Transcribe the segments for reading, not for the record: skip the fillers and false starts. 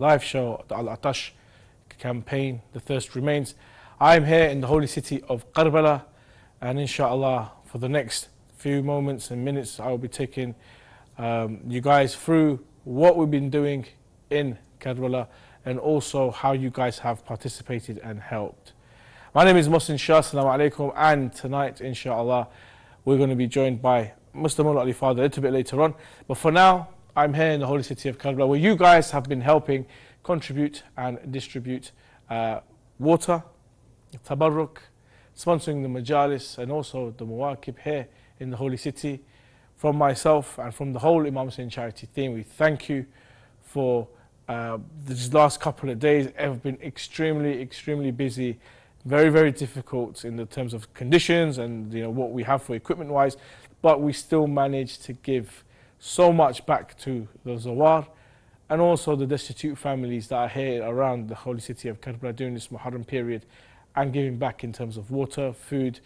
live show, the Al-Atash campaign, The Thirst Remains. I'm here in the holy city of Karbala, and inshallah for the next few moments and minutes I will be taking you guys through what we've been doing in Karbala and also how you guys have participated and helped. My name is Mohsen Shah, assalamu alaikum, and tonight inshallah we're going to be joined by Mr. Mullah Ali Akbar a little bit later on, but for now I'm here in the holy city of Karbala where you guys have been helping contribute and distribute water, tabarruk, sponsoring the majalis and also the muwakib here in the holy city. From myself and from the whole Imam Hussain charity team, we thank you for these last couple of days. Have been extremely busy, very difficult in the terms of conditions and what we have for equipment wise, but we still managed to give so much back to the Zawar and also the destitute families that are here around the holy city of Karbala during this Muharram period, and giving back in terms of water, food,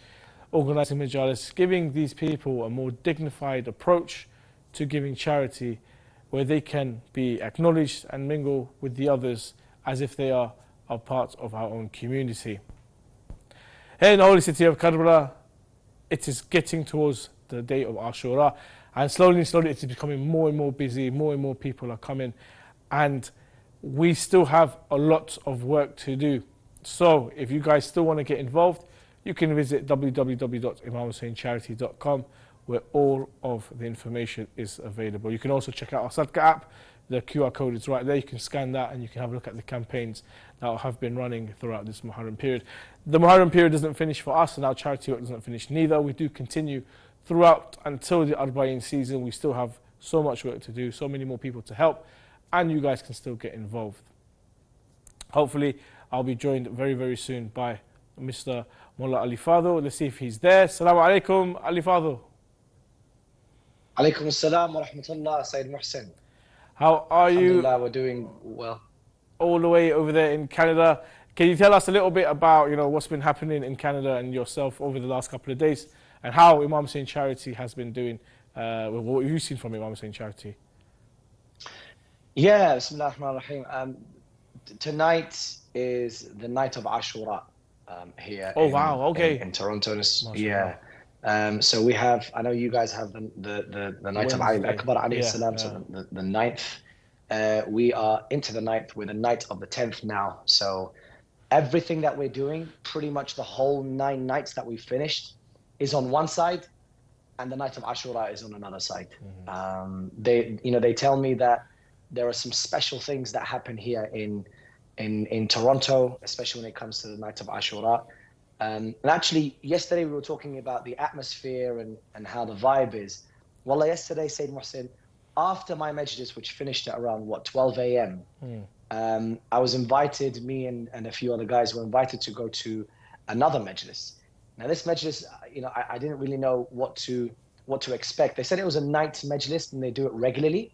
organising majalis, giving these people a more dignified approach to giving charity where they can be acknowledged and mingle with the others as if they are a part of our own community. Here in the holy city of Karbala, it is getting towards the day of Ashura, and slowly it is becoming more and more busy, more and more people are coming, and we still have a lot of work to do. So if you guys still want to get involved, you can visit www.imamhussaincharity.com where all of the information is available. You can also check out our Sadqa app. The QR code is right there. You can scan that and you can have a look at the campaigns that have been running throughout this Muharram period. The Muharram period doesn't finish for us, and our charity work doesn't finish neither. We do continue throughout until the Arba'in season. We still have so much work to do, so many more people to help, and you guys can still get involved. Hopefully, I'll be joined very soon by Mr. Mullah Ali Fadhil. Let's see if he's there. Assalamu alaikum, Ali Fadhil. Alaikum assalam wa rahmatullah, Syed Mohsen. How are you? Alhamdulillah, we're doing well. All the way over there in Canada. Can you tell us a little bit about what's been happening in Canada and yourself over the last couple of days, and how Imam Hussain Charity has been doing? What have you seen from Imam Hussain Charity? Yeah, Bismillah ar-Rahman ar-Rahim. Tonight is the night of Ashura here. Oh wow! Okay. In Toronto, yeah. So we have. I know you guys have the night of Ali Akbar alayhi salam. So the 9th. We are into the 9th. We're the night of the 10th now. So everything that we're doing, pretty much the whole 9 nights that we finished, is on one side, and the night of Ashura is on another side. They tell me that there are some special things that happen here in Toronto, especially when it comes to the night of Ashura. And actually, yesterday we were talking about the atmosphere and how the vibe is. Wallah, yesterday, Sayyid Mohsen, after my majlis, which finished at around, 12 a.m., I was invited, me and a few other guys were invited to go to another majlis. Now, this majlis, I didn't really know what to expect. They said it was a night majlis and they do it regularly.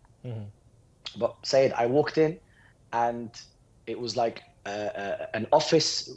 But Syed, I walked in and it was like an office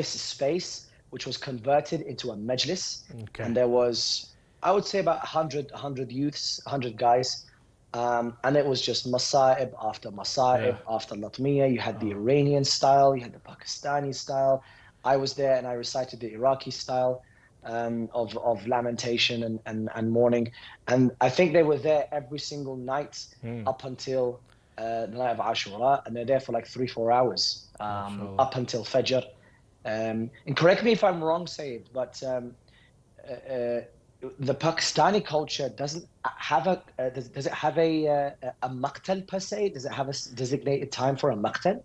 space which was converted into a majlis. Okay. And there was, I would say, about 100 youths, 100 guys. And it was just masa'ib after masa'ib after latmiya. You had the Iranian style, you had the Pakistani style. I was there and I recited the Iraqi style of lamentation and mourning. And I think they were there every single night up until the night of Ashura, and they're there for like 3-4 hours up until Fajr. And correct me if I'm wrong, Syed, but the Pakistani culture doesn't have does it have a maqtal per se? Does it have a designated time for a maqtal?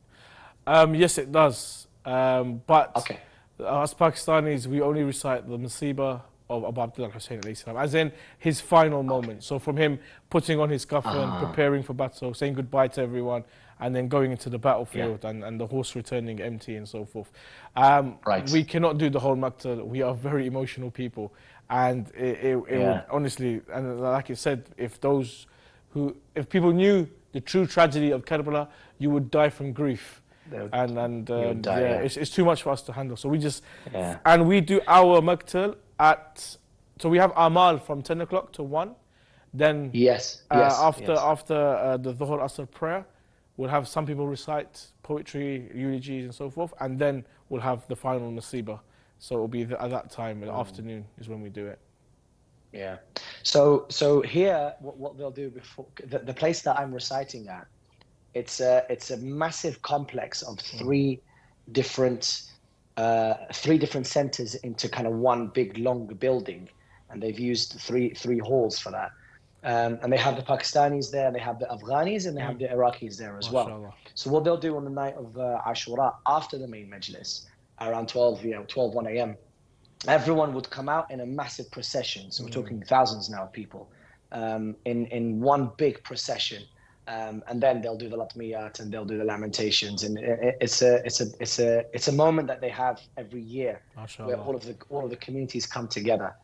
Yes, it does. But okay. As Pakistanis, we only recite the Musiba of Abu Abdullah Hussain, as in his final moment. So from him putting on his kafan, preparing for battle, saying goodbye to everyone, and then going into the battlefield and the horse returning empty and so forth. We cannot do the whole Maqtal. We are very emotional people. And it would honestly, and like I said, if people knew the true tragedy of Karbala, you would die from grief. It's too much for us to handle. So we just, and we do our Maqtal so we have Amal from 10 o'clock to 1. Then after the Dhuhr Asr prayer, we'll have some people recite poetry, eulogies and so forth, and then we'll have the final nasiba. So it'll be at that time, in the afternoon is when we do it. Yeah. So here, what they'll do before, the place that I'm reciting at, it's a massive complex of three different centers into kind of one big long building, and they've used three halls for that. And they have the Pakistanis there, they have the Afghanis, and they have the Iraqis there as well. So what they'll do on the night of Ashura, after the main majlis, around 12, 1 a.m., everyone would come out in a massive procession. So we're talking thousands now of people in one big procession. And then they'll do the latmiyat and they'll do the lamentations, and it's a moment that they have every year where all of the communities come together.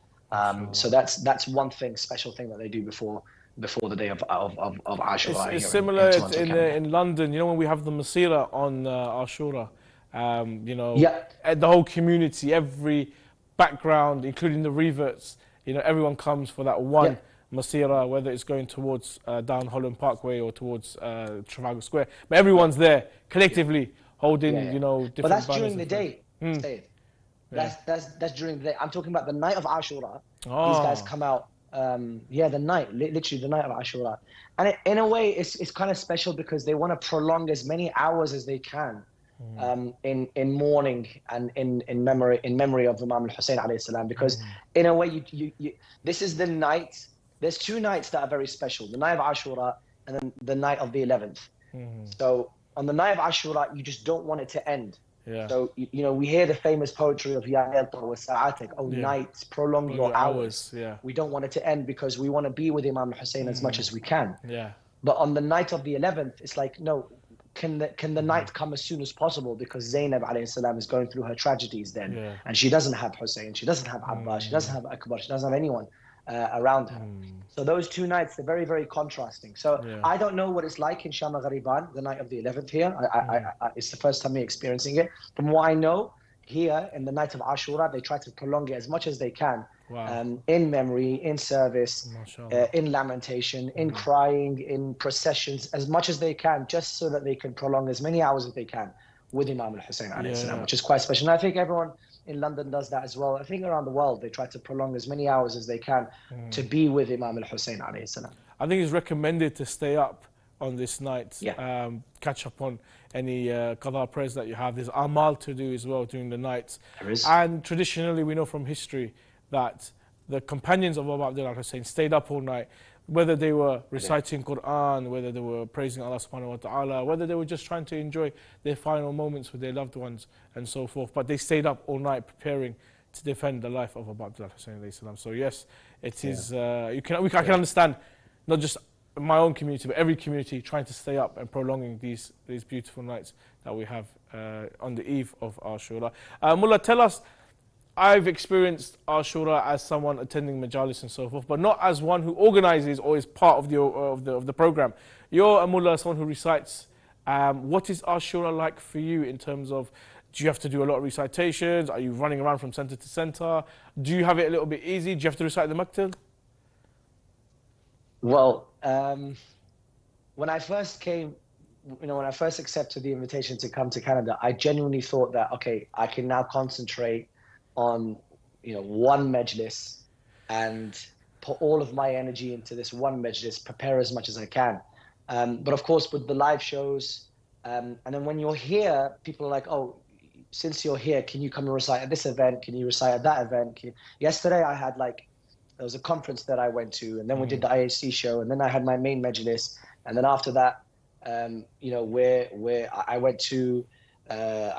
So that's one special thing that they do before the day of Ashura. It's similar in London. You know, when we have the Masira on Ashura, the whole community, every background, including the reverts, everyone comes for that one Masira, whether it's going towards down Holland Parkway or towards Trafalgar Square. But everyone's there collectively holding, different But that's banners during the day, Syed. That's during the day. I'm talking about the night of Ashura. These guys come out, the night, literally the night of Ashura. And in a way, it's kind of special because they want to prolong as many hours as they can. In mourning and in memory of Imam Hussain alayhi salam, because in a way this is the night. There's two nights that are very special: the night of Ashura and then the night of the 11th. So on the night of Ashura, you just don't want it to end. So we hear the famous poetry of Ya wa sa'atik, oh nights, prolong your hours. We don't want it to end because we want to be with Imam Hussain as much as we can. But on the night of the 11th, it's like, no, can the night come as soon as possible, because Zainab alayhi salam is going through her tragedies then, and she doesn't have Hussein, she doesn't have Abbas, she doesn't have Akbar, she doesn't have anyone around her. So those two nights, they're very, very contrasting. So I don't know what it's like in Shah Maghariban, the night of the 11th here. It's the first time me experiencing it. From what I know, here in the night of Ashura, they try to prolong it as much as they can. In memory, in service, in lamentation, in crying, in processions, as much as they can, just so that they can prolong as many hours as they can with Imam Hussain alayhi salam, which is quite special. And I think everyone in London does that as well. I think around the world they try to prolong as many hours as they can to be with Imam Hussain alayhi salam. I think it's recommended to stay up on this night, catch up on any qadha prayers that you have. There's amal to do as well during the night. There is. And traditionally we know from history that the companions of Abu Abdullah Hussain stayed up all night, whether they were reciting Quran, whether they were praising Allah subhanahu wa ta'ala, whether they were just trying to enjoy their final moments with their loved ones and so forth. But they stayed up all night preparing to defend the life of Abu Abdullah Hussain alayhi salam. So yes, it is, I can understand, not just my own community, but every community trying to stay up and prolonging these beautiful nights that we have on the eve of Ashura. Mullah, tell us, I've experienced Ashura as someone attending majalis and so forth, but not as one who organizes or is part of the program. You're a mullah, someone who recites. What is Ashura like for you in terms of, do you have to do a lot of recitations? Are you running around from center to center? Do you have it a little bit easy? Do you have to recite the maktal? Well, when I first came, when I first accepted the invitation to come to Canada, I genuinely thought that, okay, I can now concentrate on one majlis and put all of my energy into this one majlis, prepare as much as I can. But of course, with the live shows, and then when you're here, people are like, oh, since you're here, can you come and recite at this event? Can you recite at that event? Yesterday I had there was a conference that I went to, and then we did the IHC show, and then I had my main majlis, and then after that, where I went to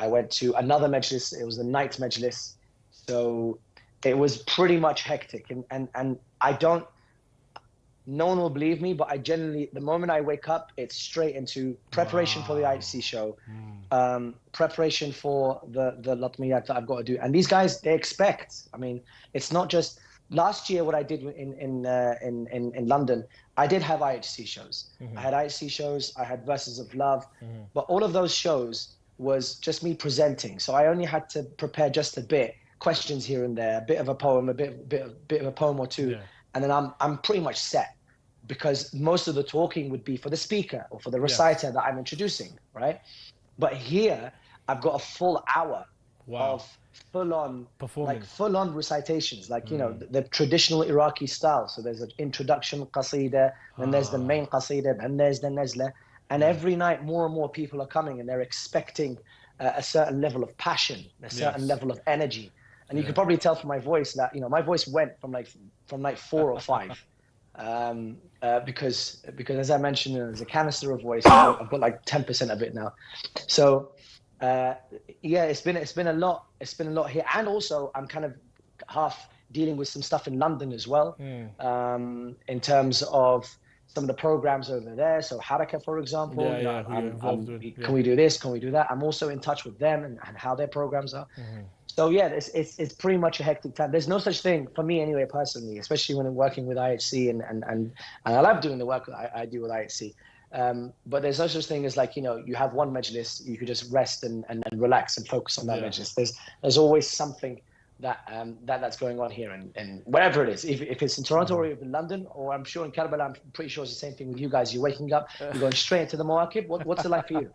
another majlis. It was the night majlis. So it was pretty much hectic, and no one will believe me, but I generally, the moment I wake up, it's straight into preparation for the IHC show, preparation for the latmiyat that I've got to do. And these guys, they expect, I mean, it's not just, last year what I did in London, I did have IHC shows. I had IHC shows, I had Verses of Love, but all of those shows was just me presenting. So I only had to prepare just a bit, questions here and there, a bit of a poem, a bit of a poem or two, and then I'm pretty much set. because most of the talking would be for the speaker or for the reciter that I'm introducing, right? But here, I've got a full hour of full-on recitations, like, you know, the traditional Iraqi style. So there's an introduction qasida, then there's the main qasida, then there's the nazla. And every night, more and more people are coming, and they're expecting a certain level of passion, a certain level of energy. And you can probably tell from my voice that, you know, my voice went from like 4 or 5. Because as I mentioned, there's a canister of voice. I've got like 10% of it now. So yeah, it's been a lot here. And also I'm kind of half dealing with some stuff in London as well, in terms of some of the programs over there. So Haraka, for example, can we do this? Can we do that? I'm also in touch with them and how their programs are. So yeah, it's pretty much a hectic time. There's no such thing for me anyway, personally, especially when I'm working with IHC and I love doing the work I do with IHC. But there's no such thing as, like, you know, you have one majlis, you could just rest and relax and focus on that majlis. There's always something that's going on here, and wherever it is, if it's in Toronto or in London, or I'm sure in Karbala, I'm pretty sure it's the same thing with you guys. You're waking up, you're going straight into the Mawaqib. What's it like for you?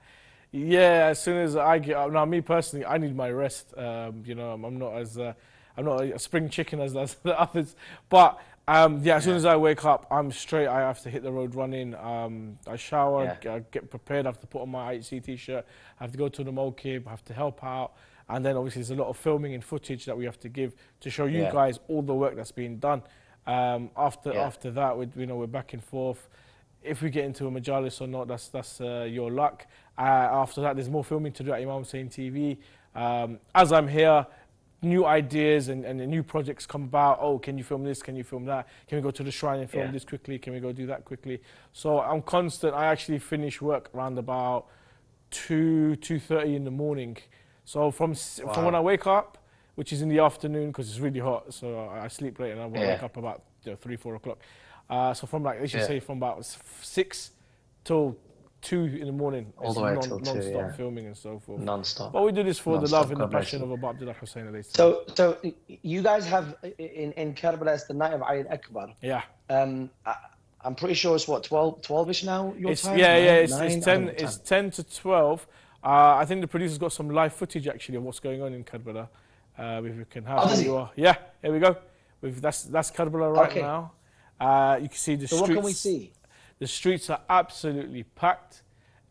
Yeah, as soon as I get up, now me personally, I need my rest. You know, I'm not a spring chicken as the others, but as soon as I wake up, I'm straight. I have to hit the road running. I shower, get prepared. I have to put on my IHC t-shirt. I have to go to the Mawaqib. I have to help out, and then obviously there's a lot of filming and footage that we have to give to show you guys all the work that's being done. After that, we're back and forth. If we get into a majalis or not, that's your luck. After that, there's more filming to do at Imam Hussein TV. As I'm here, new ideas and new projects come about. Oh, can you film this? Can you film that? Can we go to the shrine and film this quickly? Can we go do that quickly? So I'm constant. I actually finish work around about 2:30 in the morning. So from when I wake up, which is in the afternoon because it's really hot, so I sleep late and I wake up about 3-4 o'clock. So from like, let's just say from about 6 till 2 in the morning, all the way till 2, non-stop filming and so forth. Non-stop. But we do this for the love and the passion of Abu Abdullah Hussain. So you guys have in Karbala, it's the night of Ali Akbar. Yeah. I'm pretty sure it's what, 12-ish now your time? It's 10 to 12. I think the producer's got some live footage actually of what's going on in Karbala. If we can have it. Yeah, here we go. That's Karbala right now. You can see the streets. So what can we see? The streets are absolutely packed.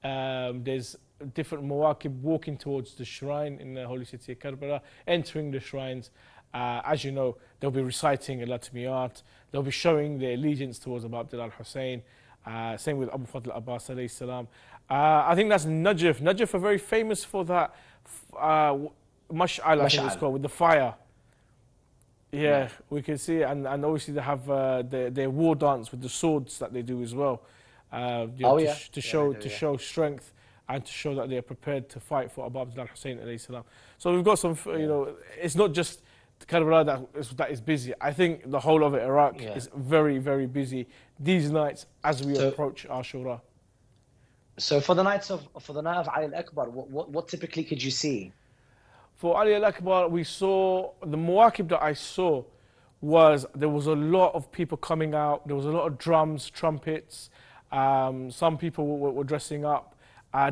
There's different Mawaqib walking towards the shrine in the holy city of Karbala, entering the shrines. As you know, they'll be reciting Al-Atmiyat. They'll be showing their allegiance towards Abu Abdullah Hussain. Same with Abu Fadhil Abbas alayhi salam. I think that's Najaf. Najaf are very famous for that mash'al, I think it's called, with the fire. Yeah, we can see it, and obviously they have their war dance with the swords that they do as well, to show strength and to show that they are prepared to fight for Abu Abdullah Hussain alayhi salam. So we've got some, you know, it's not just Karbala that is busy. I think the whole of Iraq is very, very busy these nights as we approach Ashura. So for the night of Ali Akbar, what typically could you see? For Ali Akbar, we saw, the Mawaqib that I saw there was a lot of people coming out. There was a lot of drums, trumpets. Some people were dressing up.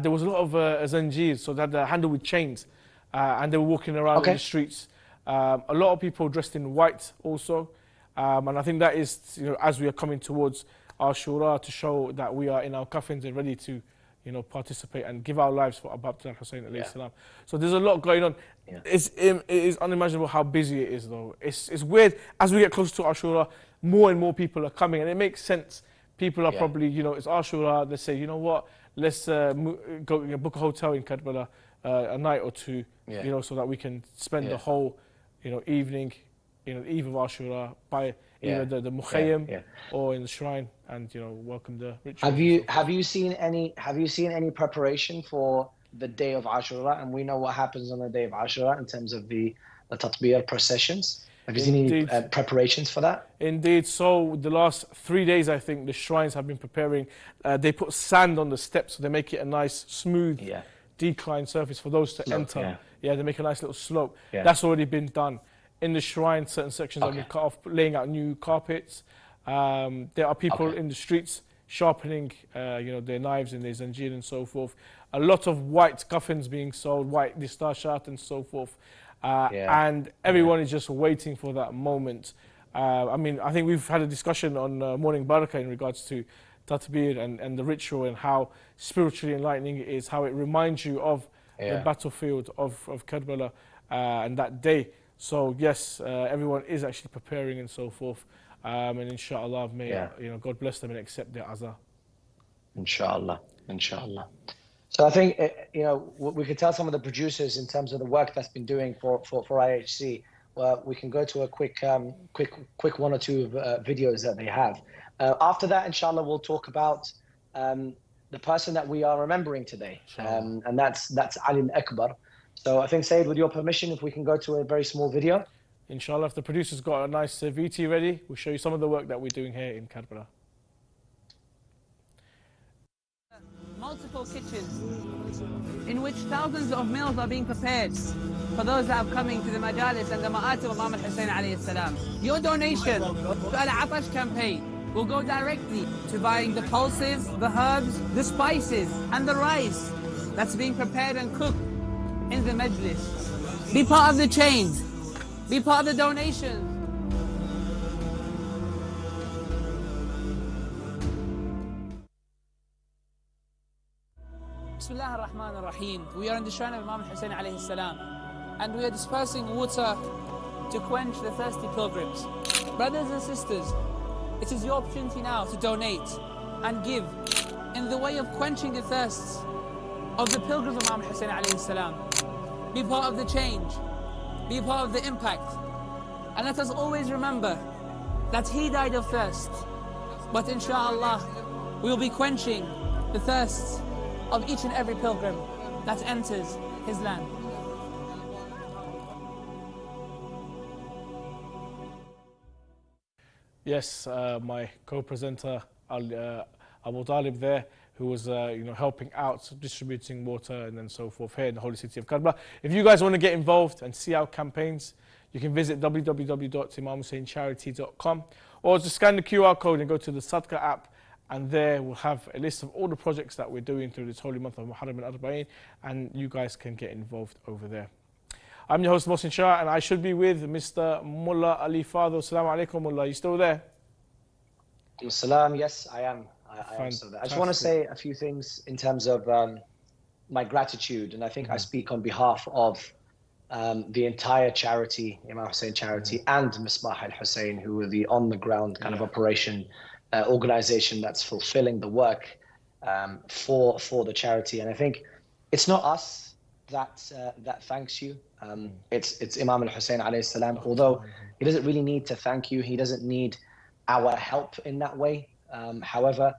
There was a lot of zanjeers, so they had the handle with chains, and they were walking around in the streets. A lot of people dressed in white also, and I think that is, you know, as we are coming towards Ashura, to show that we are in our coffins and ready to, you know, participate and give our lives for Abu Abdullah Hussain alayhi salam. So there's a lot going on. It is unimaginable how busy it is, though. It's weird. As we get closer to Ashura, more and more people are coming, and it makes sense. People are probably, you know, it's Ashura. They say, you know what, let's go book a hotel in Karbala a night or two, you know, so that we can spend the whole, you know, evening, you know, eve of Ashura by either the Mukhayyam or in the shrine, and, you know, welcome the ritual. Have you seen any preparation for the day of Ashura? And we know what happens on the day of Ashura in terms of the Tatbir processions. Have you seen any preparations for that? Indeed. So the last 3 days, I think, the shrines have been preparing. They put sand on the steps, so they make it a nice, smooth, decline surface for those to enter. Yeah, they make a nice little slope. That's already been done. In the shrine, certain sections have been cut off, laying out new carpets. There are people Okay. in the streets sharpening their knives and their zanjir and so forth. A lot of white coffins being sold, white distashat and so forth. And everyone is just waiting for that moment. I think we've had a discussion on Morning Barakah in regards to Tatbir and the ritual and how spiritually enlightening it is, how it reminds you of the battlefield of Karbala and that day. So yes, everyone is actually preparing and so forth. And inshallah, may God bless them and accept their azah. Inshallah, inshallah. So I think we could tell some of the producers in terms of the work that's been doing for IHC. Well, we can go to a quick one or two videos that they have. After that, inshallah, we'll talk about the person that we are remembering today, and that's Ali Akbar. So I think, Syed, with your permission, if we can go to a very small video. Inshallah, if the producer's got a nice VT ready, we'll show you some of the work that we're doing here in Karbala. Multiple kitchens in which thousands of meals are being prepared for those that are coming to the majalis and the ma'at of Imam Hussain alayhi salam. Your donation to Al-Atash campaign will go directly to buying the pulses, the herbs, the spices and the rice that's being prepared and cooked in the majlis. Be part of the change. Be part of the donations. Bismillah ar-Rahman ar-Rahim. We are in the shrine of Imam Hussain alayhi salam, and we are dispersing water to quench the thirsty pilgrims. Brothers and sisters, it is your opportunity now to donate and give in the way of quenching the thirsts of the pilgrims of Imam Hussain alayhi salam. Be part of the change. Be part of the impact. And let us always remember that he died of thirst. But inshallah, we will be quenching the thirsts of each and every pilgrim that enters his land. Yes, my co-presenter Abu Talib there, who was helping out, distributing water and then so forth here in the holy city of Karbala. If you guys want to get involved and see our campaigns, you can visit www.imamhussaincharity.com or just scan the QR code and go to the Sadqa app, and there we'll have a list of all the projects that we're doing through this holy month of Muharram and Arba'in, and you guys can get involved over there. I'm your host Mohsen Shah, and I should be with Mr. Mullah Ali Fadhil. Assalamu alaikum, Mullah. Are you still there? Salam, yes, I am. I am still there. I just want to say a few things in terms of my gratitude, and I think I speak on behalf of the entire charity, Imam Hussain Charity, and Misbah al-Hussein, who are the on-the-ground kind of operation organization that's fulfilling the work for the charity. And I think it's not us that thanks you. It's Imam al-Hussain alayhi salam. Although he doesn't really need to thank you, he doesn't need our help in that way. However,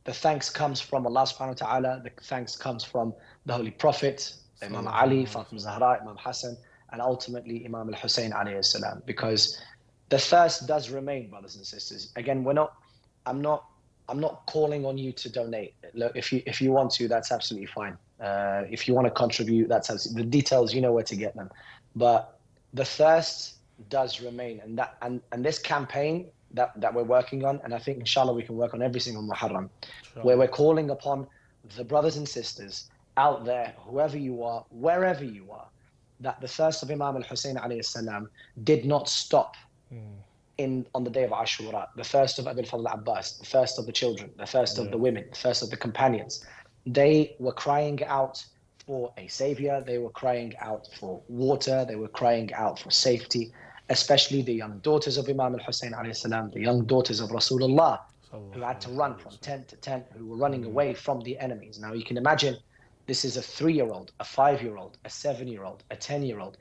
the thanks comes from Allah subhanahu wa ta'ala, the thanks comes from the Holy Prophet, Imam Ali, Fatima Zahra, Imam Hassan, and ultimately Imam al-Hussain alayhi salam. Because the thirst does remain, brothers and sisters. Again, I'm not calling on you to donate. Look, if you want to, that's absolutely fine. If you want to contribute, that's absolutely, the details, you know where to get them. But the thirst does remain, and this campaign that we're working on, and I think inshallah we can work on every single Muharram, where we're calling upon the brothers and sisters out there, whoever you are, wherever you are, that the thirst of Imam al-Hussain alayhi salam did not stop on the day of Ashura. The thirst of Abil Fadl Abbas, the thirst of the children, the thirst of the women, the thirst of the companions. They were crying out for a savior. They were crying out for water. They were crying out for safety, especially the young daughters of Imam al-Hussain alayhi salam, the young daughters of Rasulullah, who had to run from tent to tent, who were running away from the enemies. Now you can imagine, this is a 3-year-old, a 5-year-old, a 7-year-old, a 10-year-old.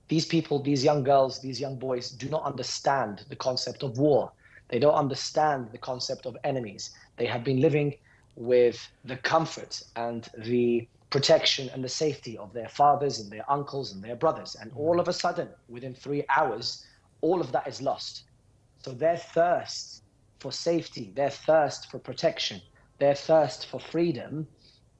These people, these young girls, these young boys do not understand the concept of war. They don't understand the concept of enemies. They have been living with the comfort and the protection and the safety of their fathers and their uncles and their brothers. And all of a sudden, within 3 hours, all of that is lost. So their thirst for safety, their thirst for protection, their thirst for freedom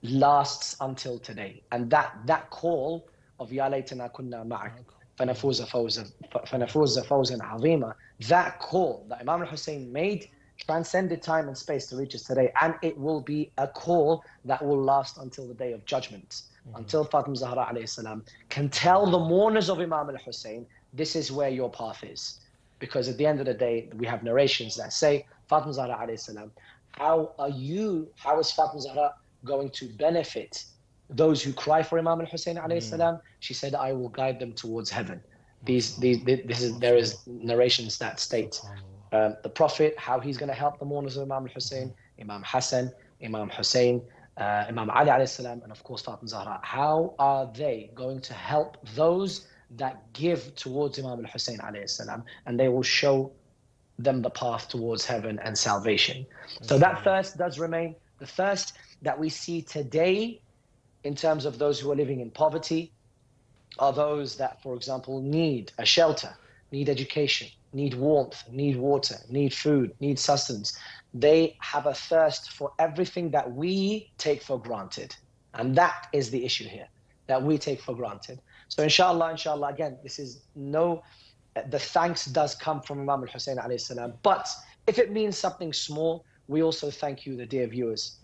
lasts until today. And that call of Ya laytana kunna ma'ak فنفوز فوزا عظيما, that call that Imam al-Hussein made transcended time and space to reach us today, and it will be a call that will last until the day of judgment, until Fatima Zahra alayhi salam can tell the mourners of Imam al-Hussein, this is where your path is. Because at the end of the day, we have narrations that say, Fatima Zahra alayhi salam, how is Fatima Zahra going to benefit those who cry for Imam al-Hussein alayhi salam? She said, I will guide them towards heaven. There is narrations that state the Prophet, how he's going to help the mourners of Imam al-Hussein, Imam Hassan, Imam Hussein, Imam Ali alayhi salam, and of course Fatima Zahra. How are they going to help those that give towards Imam al-Hussein alayhi salam, and they will show them the path towards heaven and salvation. So that thirst does remain. The thirst that we see today in terms of those who are living in poverty are those that, for example, need a shelter, need education, need warmth, need water, need food, need sustenance. They have a thirst for everything that we take for granted. And that is the issue here, that we take for granted. So inshallah, again, this is the thanks does come from Imam al-Hussein alayhi salam. But if it means something small, we also thank you, the dear viewers,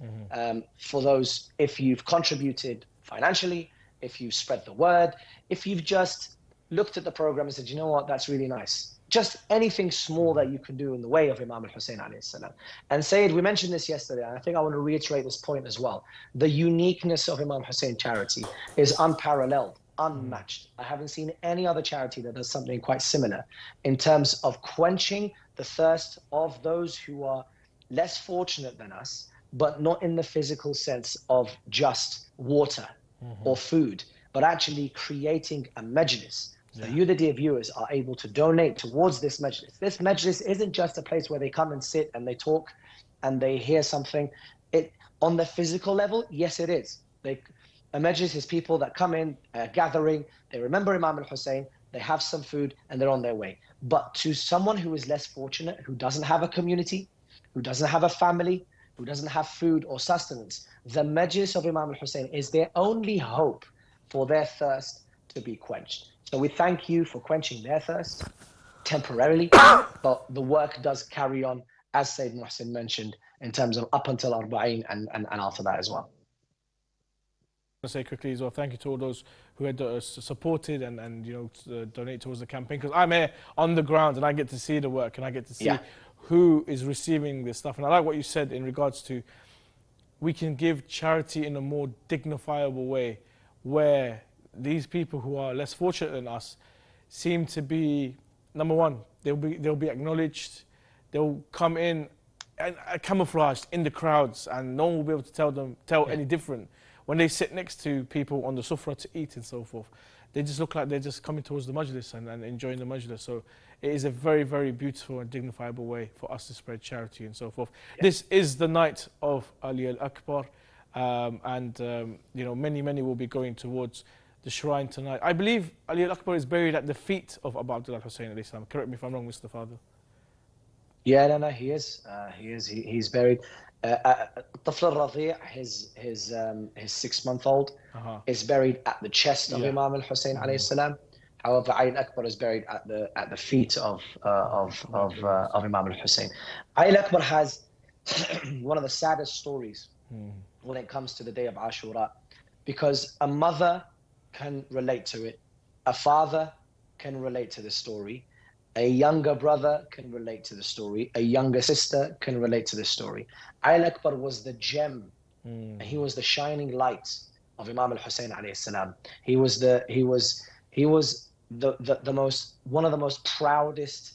for those, if you've contributed financially, if you've spread the word, if you've just looked at the program and said, you know what, that's really nice. Just anything small that you can do in the way of Imam al-Hussein alayhi salam. And Syed, we mentioned this yesterday, and I think I want to reiterate this point as well. The uniqueness of Imam Hussein charity is unparalleled, unmatched. I haven't seen any other charity that does something quite similar in terms of quenching the thirst of those who are less fortunate than us, but not in the physical sense of just water or food, but actually creating a majlis. So you, the dear viewers, are able to donate towards this majlis. This majlis isn't just a place where they come and sit and they talk and they hear something. On the physical level, yes, it is. A majlis is people that come in, gathering, they remember Imam al-Hussein, they have some food, and they're on their way. But to someone who is less fortunate, who doesn't have a community, who doesn't have a family, who doesn't have food or sustenance, the majlis of Imam al-Hussein is their only hope for their thirst to be quenched. So we thank you for quenching their thirst temporarily, but the work does carry on, as Sayyid Mohsen mentioned, in terms of up until Arba'in and after that as well. I say quickly as well, thank you to all those who had supported and donate towards the campaign, because I'm here on the ground and I get to see the work and I get to see who is receiving this stuff. And I like what you said in regards to we can give charity in a more dignifiable way, where these people who are less fortunate than us seem to be, number one, they'll be acknowledged, they'll come in and camouflaged in the crowds, and no one will be able to tell any different. When they sit next to people on the sufra to eat and so forth, they just look like they're just coming towards the majlis and enjoying the majlis. So it is a very, very beautiful and dignifiable way for us to spread charity and so forth. This is the night of Ali Akbar, many will be going towards the shrine tonight. I believe Ali Akbar is buried at the feet of Abu Abdullah Hussein alayhi salam. Correct me if I'm wrong, Mr. Fadhil. Yeah, no, he is. He's buried. الطفل الرضيع, his 6-month-old, is buried at the chest of Imam al-Hussein alayhi salam. However, Ali Akbar is buried at the feet of Imam al-Hussein. Ali Akbar has one of the saddest stories when it comes to the day of Ashura, because a mother can relate to it, a father can relate to the story, a younger brother can relate to the story, a younger sister can relate to the story. Ali Akbar was the gem, and he was the shining light of Imam al-Hussein alayhi salam. He was one of the most proudest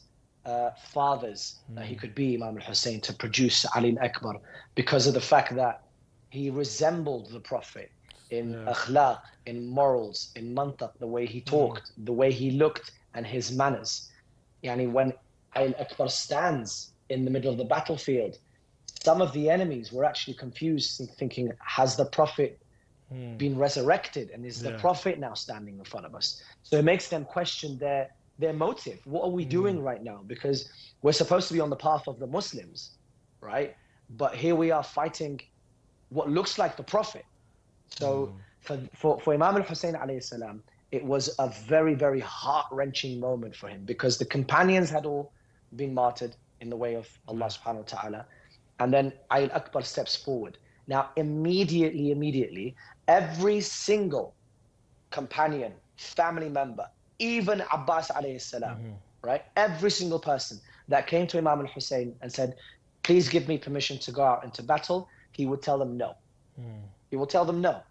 fathers that he could be, Imam al-Hussein, to produce Ali Akbar, because of the fact that he resembled the Prophet in akhlaq, in morals, in mantaq, the way he talked, the way he looked, and his manners. When Ali Akbar stands in the middle of the battlefield, some of the enemies were actually confused, thinking, has the Prophet been resurrected, and is the Prophet now standing in front of us? So it makes them question their motive. What are we doing right now? Because we're supposed to be on the path of the Muslims, right? But here we are fighting what looks like the Prophet. So for Imam al-Hussein alayhi salam, it was a very, very heart-wrenching moment for him, because the companions had all been martyred. in the way of Allah subhanahu wa ta'ala. And then Ali Akbar steps forward. Now, immediately, every single companion, family member, even Abbas alayhi salam, right? Every single person that came to Imam Hussein and said, please give me permission to go out into battle, he would tell them no. He will tell them no.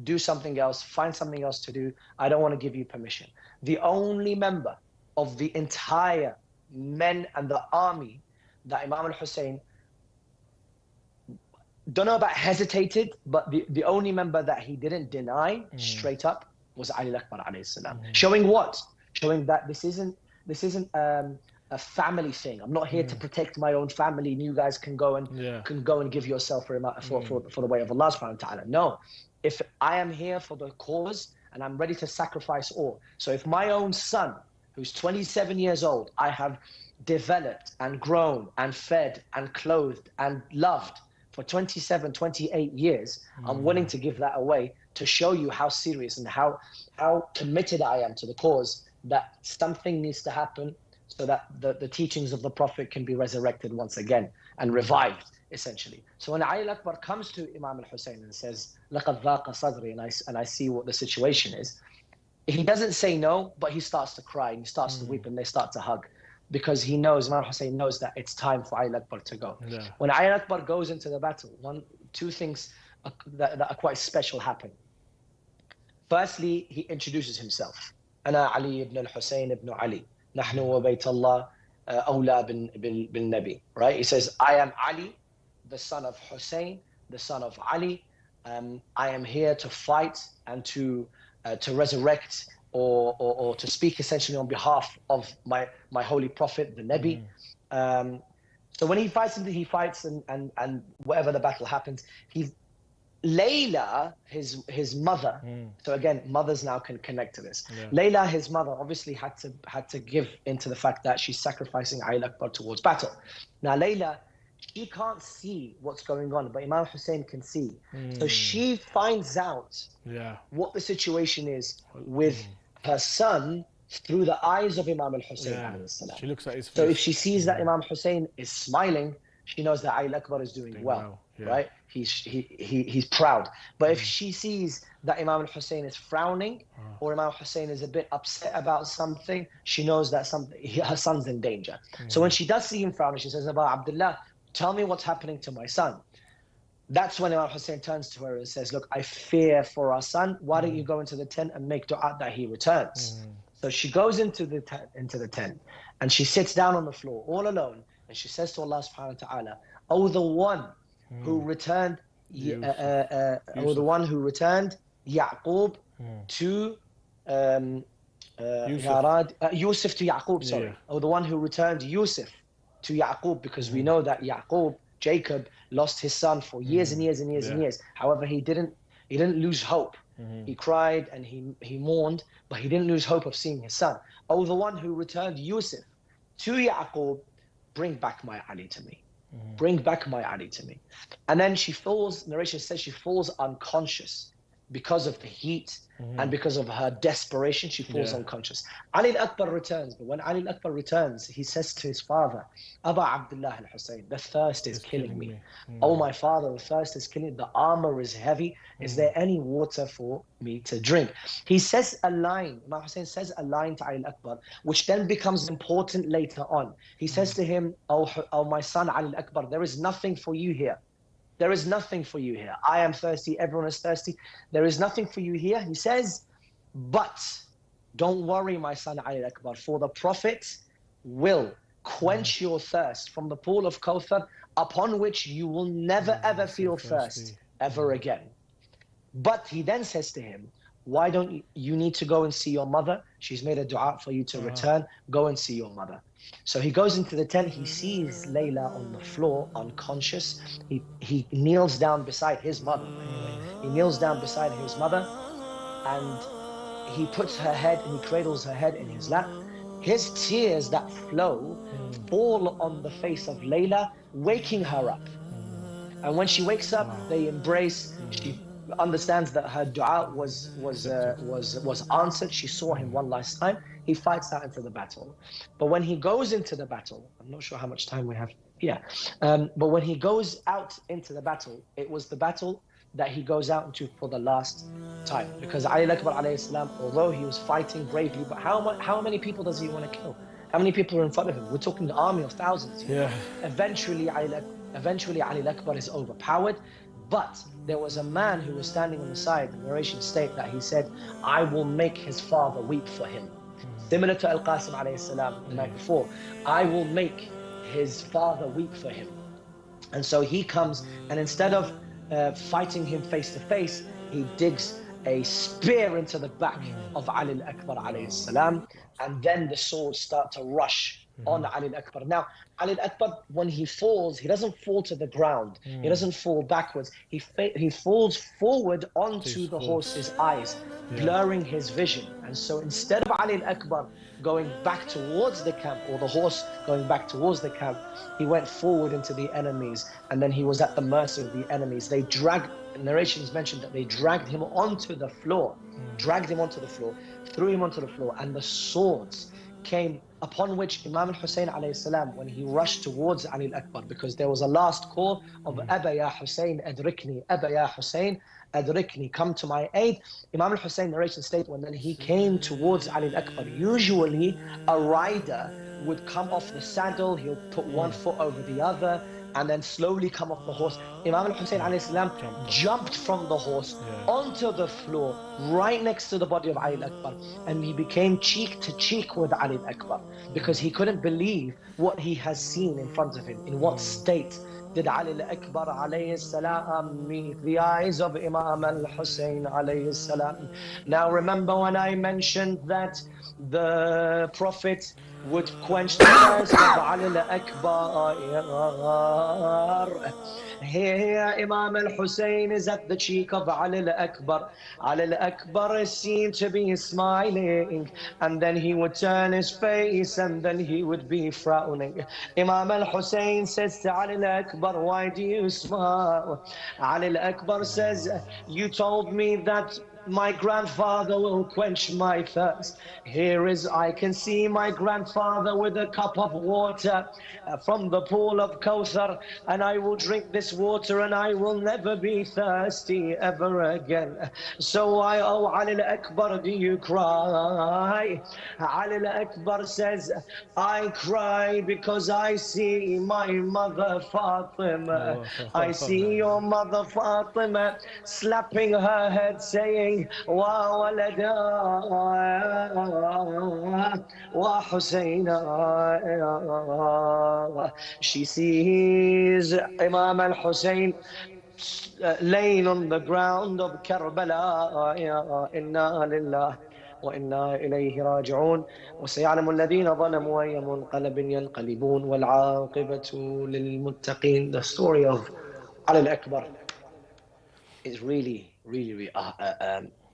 Do something else, find something else to do. I don't want to give you permission. The only member of the entire men and the army that Imam Hussein, don't know about hesitated, but the only member that he didn't deny straight up was Ali Akbar alayhi salam. Showing what? Showing that this isn't a family thing. I'm not here to protect my own family, and you guys can go and give yourself for the way of Allah subhanahu wa ta'ala. No. If I am here for the cause and I'm ready to sacrifice all. So if my own son, who's 27 years old, I have developed and grown and fed and clothed and loved for 27, 28 years, I'm willing to give that away to show you how serious and how committed I am to the cause, that something needs to happen so that the teachings of the Prophet can be resurrected once again and revived, essentially. So when Ali Akbar comes to Imam Hussein and says, لَقَدْ ذَاقَ صَدْرِي, and I see what the situation is, he doesn't say no, but he starts to cry and he starts to weep and they start to hug, because he knows, Imam Hussein knows that it's time for Ali Akbar to go. When Ali Akbar goes into the battle, two things that are quite special happen. Firstly, he introduces himself. أنا علي ibn al-Hussein ibn Ali. نحن وبيت الله أولى بالنبي. Right? He says, I am Ali, the son of Hussein, the son of Ali. I am here to fight and to resurrect or to speak essentially on behalf of my holy prophet, the Nabi. So when he fights, and whatever the battle happens, Layla, his mother, so again, mothers now can connect to this. Layla, his mother, obviously had to give into the fact that she's sacrificing Ali Akbar towards battle. Now Layla, she can't see what's going on, but Imam Hussein can see. So she finds out what the situation is with her son through the eyes of Imam al-Hussein. She looks at his face. So if she sees that Imam Hussein is smiling, she knows that Ali Akbar is doing well. Right? He's proud. But if she sees that Imam Hussein is frowning or Imam Hussein is a bit upset about something, she knows that her son's in danger. So when she does see him frowning, she says, Aba Abdullah, tell me what's happening to my son. That's when Imam Hussein turns to her and says, look, I fear for our son. Why don't you go into the tent and make dua that he returns? So she goes into the tent and she sits down on the floor all alone and she says to Allah subhanahu wa ta'ala, oh, the one who returned Yaqub to Yusuf to Yaqub, sorry. Oh, the one who returned Yusuf to Yaqub, because we know that Yaqub, Jacob, lost his son for years and years and years and years. However, he didn't lose hope. He cried and he mourned, but he didn't lose hope of seeing his son. Oh, the one who returned Yusuf to Yaqub, bring back my Ali to me. Bring back my Ali to me. And then she falls, narration says she falls unconscious because of the heat and because of her desperation. She falls unconscious. Ali Akbar returns, but when Ali Akbar returns, he says to his father, Aba Abdullah al-Hussein, the thirst is killing me. Oh, my father, the thirst is killing me. The armor is heavy. Is there any water for me to drink? He says a line, Imam Hussein says a line to Ali Akbar, which then becomes important later on. He says to him, oh my son Ali Akbar, there is nothing for you here. There is nothing for you here. I am thirsty. Everyone is thirsty. There is nothing for you here. He says, but don't worry, my son Ali Akbar, for the Prophet will quench your thirst from the pool of Kawthar, upon which you will never ever feel thirst ever again. But he then says to him, why don't you need to go and see your mother? She's made a dua for you to return. Go and see your mother. So he goes into the tent. He sees Layla on the floor, unconscious. He kneels down beside his mother. He kneels down beside his mother, and he puts her head and he cradles her head in his lap. His tears that flow fall on the face of Layla, waking her up. And when she wakes up, they embrace. understands that her dua was answered. She saw him one last time. He fights out into the battle. But when he goes into the battle, I'm not sure how much time we have. Yeah. But when he goes out into the battle, it was the battle that he goes out into for the last time. Because Ali Akbar alayhi salam, although he was fighting bravely, but how many people does he want to kill? How many people are in front of him? We're talking an army of thousands. Yeah. Eventually Ali Akbar is overpowered. But there was a man who was standing on the side. The narration state that he said, I will make his father weep for him. Similar to Al-Qasim alayhi salam the night before. I will make his father weep for him. And so he comes, and instead of fighting him face to face, he digs a spear into the back of Ali Akbar alayhi salam, and then the swords start to rush on Ali Akbar. Now, Ali Akbar, when he falls, he doesn't fall to the ground. He doesn't fall backwards. He falls forward onto the horse's eyes, blurring his vision. And so instead of Ali Akbar going back towards the camp, or the horse going back towards the camp, he went forward into the enemies, and then he was at the mercy of the enemies. They narrations mentioned that they dragged him onto the floor, threw him onto the floor, and the swords came, upon which Imam Hussain alayhi salam, when he rushed towards Ali Akbar, because there was a last call of Aba ya Hussain adrikni, Aba ya Hussain adrikni, come to my aid. Imam Hussain narration state, when then he came towards Ali Akbar, usually a rider would come off the saddle, he'll put one foot over the other, and then slowly come off the horse. Imam Hussain alayhi salam jumped from the horse onto the floor, right next to the body of Ali Akbar, and he became cheek to cheek with Ali Akbar, because he couldn't believe what he has seen in front of him. In what state did Ali Akbar alayhi salam meet the eyes of Imam al-Hussain alayhi salam? Now remember when I mentioned that the Prophet would quench the thirst of Ali Akbar. Here Imam al-Hussain is at the cheek of Ali Akbar. Ali Akbar is seen to be smiling, and then he would turn his face, and then he would be frowning. Imam al-Hussain says to Ali Akbar, why do you smile? Ali Akbar says, you told me that my grandfather will quench my thirst. Here is, I can see my grandfather with a cup of water from the pool of Kawthar, and I will drink this water and I will never be thirsty ever again. So why, oh Ali Akbar, do you cry? Ali Akbar says, I cry because I see my mother Fatima. I see your mother Fatima slapping her head, saying, wa walada wa Husayna. She sees Imam al-Hussain laying on the ground of Karbala. Inna lillah wa inna ilayhi raji'un. وسيعلم الذين ظلموا أي منقلب ينقلبون والعاقبة للمتقين. The story of Ali Akbar is really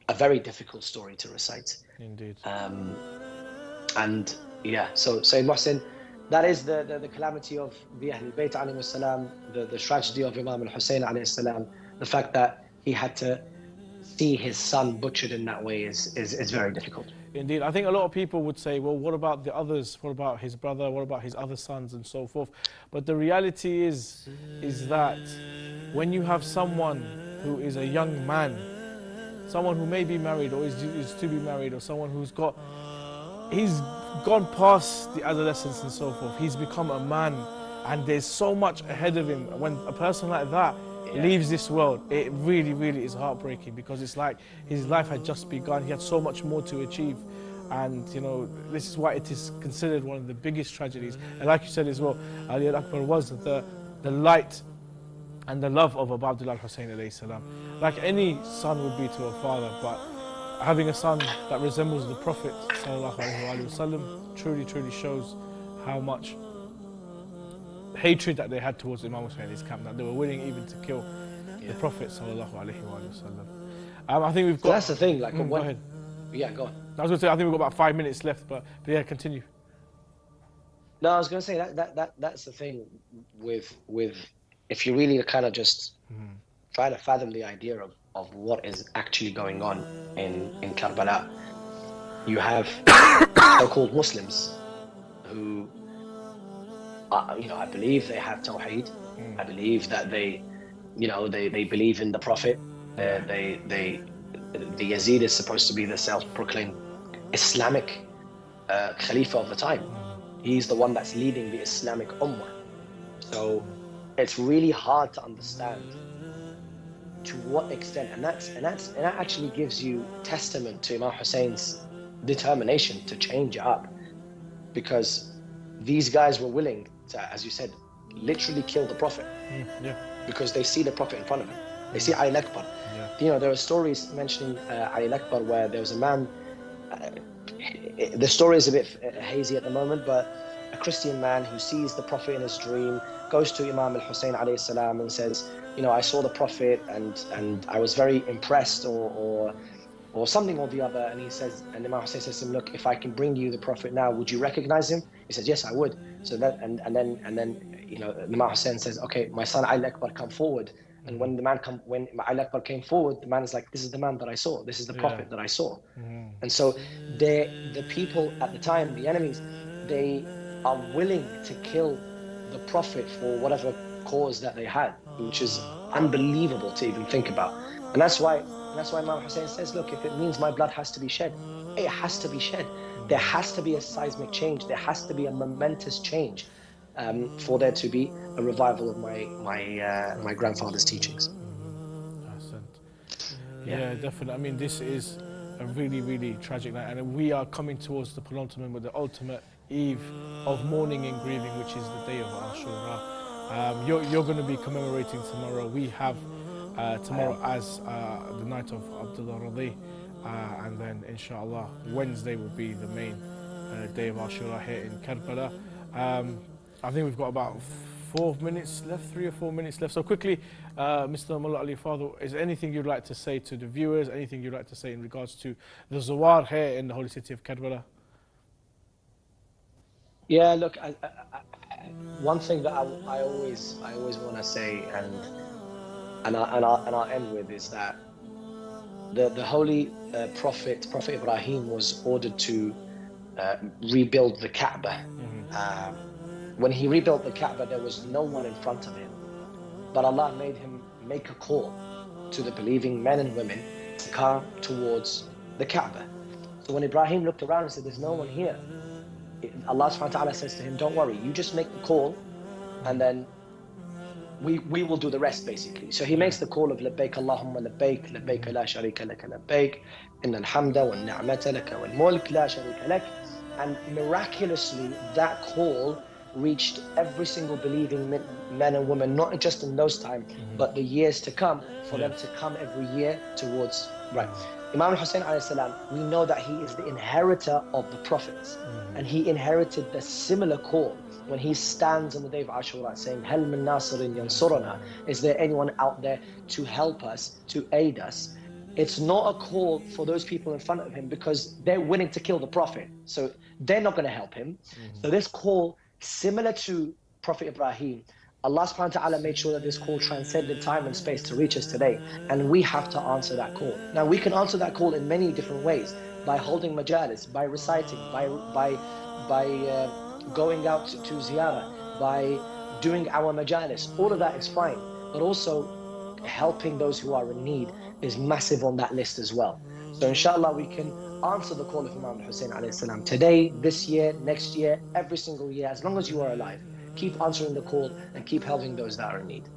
a very difficult story to recite. Indeed. And yeah, so Sayyid Mohsen, that is the calamity of the Ahlul Bayt alayhi salam, the tragedy of Imam al-Hussain alayhi salam, the fact that he had to see his son butchered in that way is very difficult. Indeed. I think a lot of people would say, well, what about the others? What about his brother? What about his other sons and so forth? But the reality is that when you have someone who is a young man, someone who may be married or is to be married, or someone he's gone past the adolescence and so forth, he's become a man, and there's so much ahead of him. When a person like that leaves this world, it really is heartbreaking, because it's like his life had just begun. He had so much more to achieve, and you know, this is why it is considered one of the biggest tragedies. And like you said as well, Ali Akbar was the light and the love of Abu Abdullah al-Hussain alayhi salam, like any son would be to a father. But having a son that resembles the Prophet sallallahu alaihi wasallam truly shows how much hatred that they had towards Imam Hussain in his camp, that they were willing even to kill the Prophet sallallahu alaihi wasallam. I think we've got. So that's the thing. Like, go ahead. Yeah, go on. I was going to say, I think we've got about 5 minutes left, but yeah, continue. No, I was going to say that's the thing with if you really kind of just try to fathom the idea of what is actually going on in Karbala. You have so-called Muslims who, I believe they have Tawheed. I believe that they believe in the Prophet. The Yazid is supposed to be the self-proclaimed Islamic Khalifa of the time. He's the one that's leading the Islamic Ummah. So it's really hard to understand to what extent, and that actually gives you testament to Imam Hussein's determination to change it up, because these guys were willing to, as you said, literally kill the Prophet because they see the Prophet in front of them. They see Ali Akbar. There are stories mentioning Ali Akbar where there was a man. The story is a bit hazy at the moment, but a Christian man who sees the Prophet in his dream goes to Imam Hussain alayhi salam and says, I saw the Prophet and I was very impressed or something or the other. And he says, and Imam Hussain says to him, look, if I can bring you the Prophet now, would you recognize him? He says, yes, I would. So that and then Imam Hussain says, okay, my son Ali Akbar, come forward. And when Ali Akbar came forward, the man is like, this is the man that I saw. This is the Prophet that I saw. And so the people at the time, the enemies, they are willing to kill the Prophet for whatever cause that they had, which is unbelievable to even think about. And that's why Imam Hussain says, look, if it means my blood has to be shed, it has to be shed. There has to be a seismic change. There has to be a momentous change for there to be a revival of my grandfather's teachings. Yeah, definitely. I mean, this is a really, really tragic night, and we are coming towards the penultimate, with the ultimate eve of mourning and grieving, which is the day of Ashura. You're going to be commemorating tomorrow. We have tomorrow as the night of Abdullah Radi, and then inshallah Wednesday will be the main day of Ashura here in Karbala. I think we've got about 4 minutes left, 3 or 4 minutes left. So quickly, Mr. Mullah Ali Fadhil, is there anything you'd like to say to the viewers, anything you'd like to say in regards to the Zawar here in the holy city of Karbala? Yeah, look, one thing that I always want to say, and I'll end with, is that the holy Prophet Ibrahim was ordered to rebuild the Kaaba. When he rebuilt the Kaaba, there was no one in front of him, but Allah made him make a call to the believing men and women to come towards the Kaaba. So when Ibrahim looked around and said, there's no one here, Allah subhanahu wa ta'ala says to him, don't worry, you just make the call, and then we will do the rest, basically. So he makes the call of labbaik Allahumma labbaik, labbaik la sharika laka labbaik, inna alhamda wal ni'mata laka wal mulk la sharika lak. And miraculously, that call reached every single believing men and women, not just in those times, but the years to come, for them to come every year towards right. Imam Hussain alayhi salam, we know that he is the inheritor of the prophets, and he inherited the similar call when he stands on the day of Ashura saying, Hal min nasirin yansurana, is there anyone out there to help us, to aid us? It's not a call for those people in front of him, because they're willing to kill the Prophet, so they're not going to help him. So this call, similar to Prophet Ibrahim, Allah subhanahu wa ta'ala made sure that this call transcended time and space to reach us today, and we have to answer that call. Now we can answer that call in many different ways, by holding majalis, by reciting, by going out to ziyarah, by doing our majalis. All of that is fine, but also helping those who are in need is massive on that list as well. So inshallah we can answer the call of Imam Hussain alayhi salam today, this year, next year, every single year, as long as you are alive. Keep answering the call and keep helping those that are in need.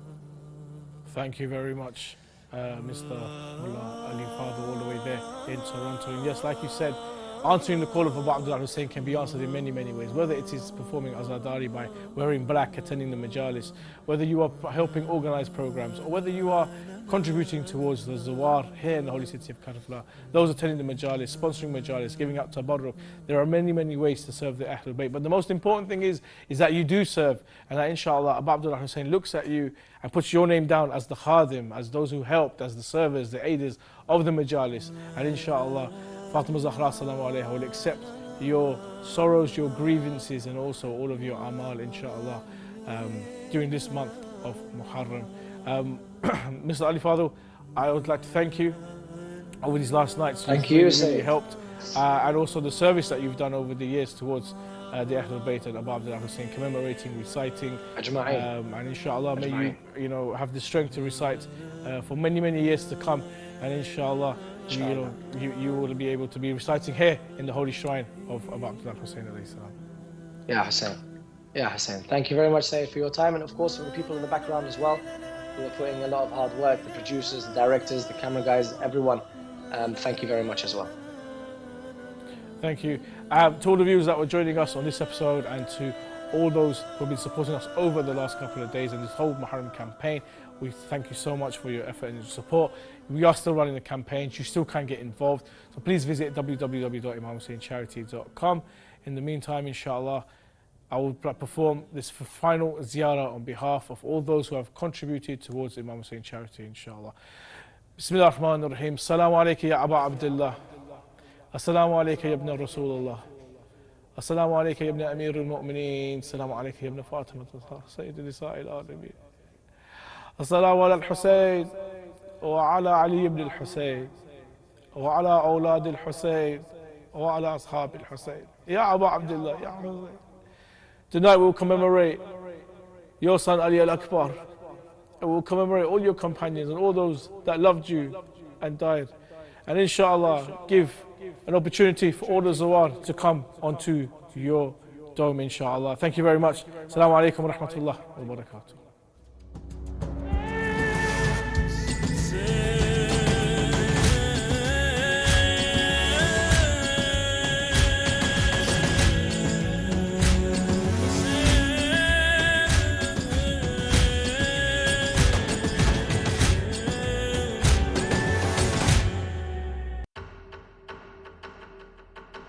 Thank you very much, Mr. Mullah Ali Fadhil, all the way there in Toronto. And yes, like you said, answering the call of Abu Abdullah Hussain can be answered in many, many ways. Whether it is performing Azadari by wearing black, attending the majalis, whether you are helping organize programs, or whether you are contributing towards the Zawar here in the holy city of Karbala, those attending the majalis, sponsoring majalis, giving out tabarruk. There are many, many ways to serve the Ahlul Bayt. But the most important thing is that you do serve, and that inshallah Abu Abdullah Hussain looks at you and puts your name down as the khadim, as those who helped, as the servers, the aiders of the majalis. And inshallah Fatima Zahra salamu alayha will accept your sorrows, your grievances, and also all of your amal, inshallah, during this month of Muharram. Mr. Ali Fadhil, I would like to thank you over these last nights. Thank you, really Syed. helped, and also the service that you've done over the years towards the Ahlul Bayt and Abu Abdullah Hussein, commemorating, reciting, and inshallah may you have the strength to recite for many years to come, and inshallah you will be able to be reciting here in the holy shrine of Abu Abdullah Hussein alayhi salam. Yeah, Hussein. Yeah, Hussein. Thank you very much, Syed, for your time, and of course for the people in the background as well who are putting a lot of hard work, the producers, the directors, the camera guys, everyone. Thank you very much as well. Thank you. To all the viewers that were joining us on this episode, and to all those who have been supporting us over the last couple of days in this whole Muharram campaign, we thank you so much for your effort and your support. We are still running the campaigns. You still can get involved. So please visit www.imamhussaincharity.com. In the meantime, inshallah, I will perform this final ziyarah on behalf of all those who have contributed towards Imam Hussain charity, inshallah. Bismillah ar-Rahman ar-Rahim. Assalamu alayka ya Aba Abdullah. Assalamu alayka ya ibn Rasulullah. Assalamu alayka ya ibn Amir al-Mu'mineen. Assalamu alayka ya ibn Fatima Sayyid al-Nisa'i al-Alamin. Assalamu ala al-Hussein wa ala Ali ibn al-Hussein wa ala awlad al-Hussein wa ala ashab al-Hussein. Ya Aba Abdullah, ya Hussein. Tonight we will commemorate your son Ali Akbar. And we will commemorate all your companions and all those that loved you and died. And inshallah, give an opportunity for all the Zawar to come onto your dome, inshallah. Thank you very much. Assalamu alaikum wa rahmatullah wa barakatuh.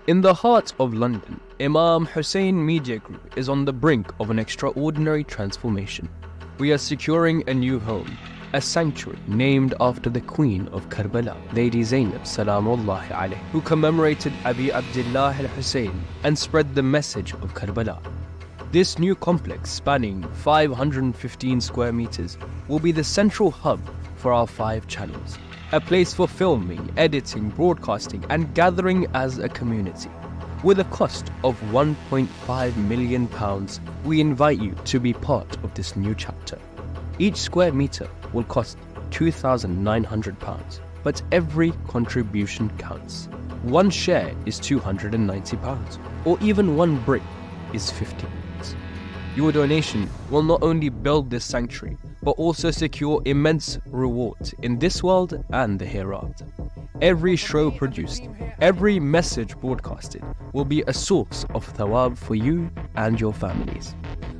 In the heart of London, Imam Hussain Media Group is on the brink of an extraordinary transformation. We are securing a new home, a sanctuary named after the Queen of Karbala, Lady Zainab Salamullahi alayhi, who commemorated Abi Abdullah al-Hussein and spread the message of Karbala. This new complex, spanning 515 square meters, will be the central hub for our 5 channels. A place for filming, editing, broadcasting and gathering as a community. With a cost of £1.5 million, we invite you to be part of this new chapter. Each square meter will cost £2,900, but every contribution counts. One share is £290, or even one brick is £50. Your donation will not only build this sanctuary, but also secure immense reward in this world and the hereafter. Every show produced, every message broadcasted will be a source of thawab for you and your families.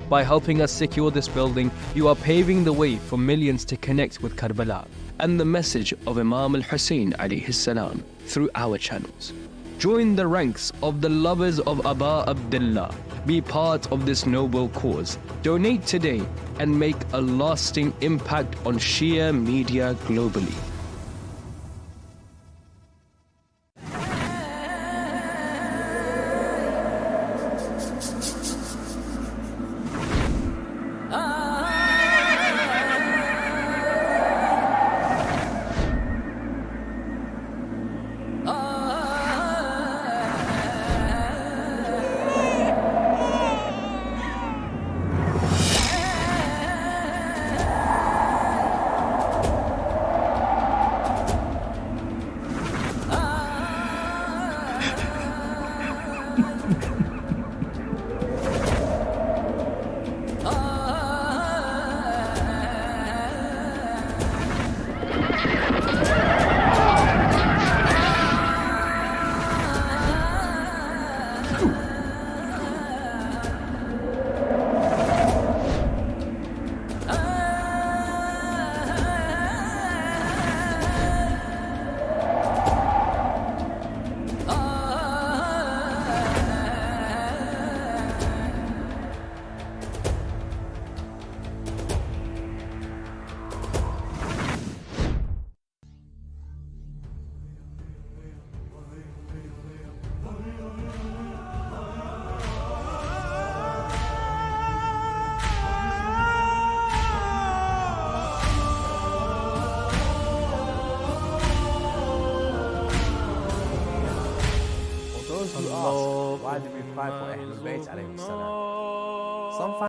By helping us secure this building, you are paving the way for millions to connect with Karbala and the message of Imam Hussain alayhi salam through our channels. Join the ranks of the lovers of Abu Abdullah. Be part of this noble cause. Donate today and make a lasting impact on Shia media globally. 5 for Ahlul Bayt alayhi salam. Some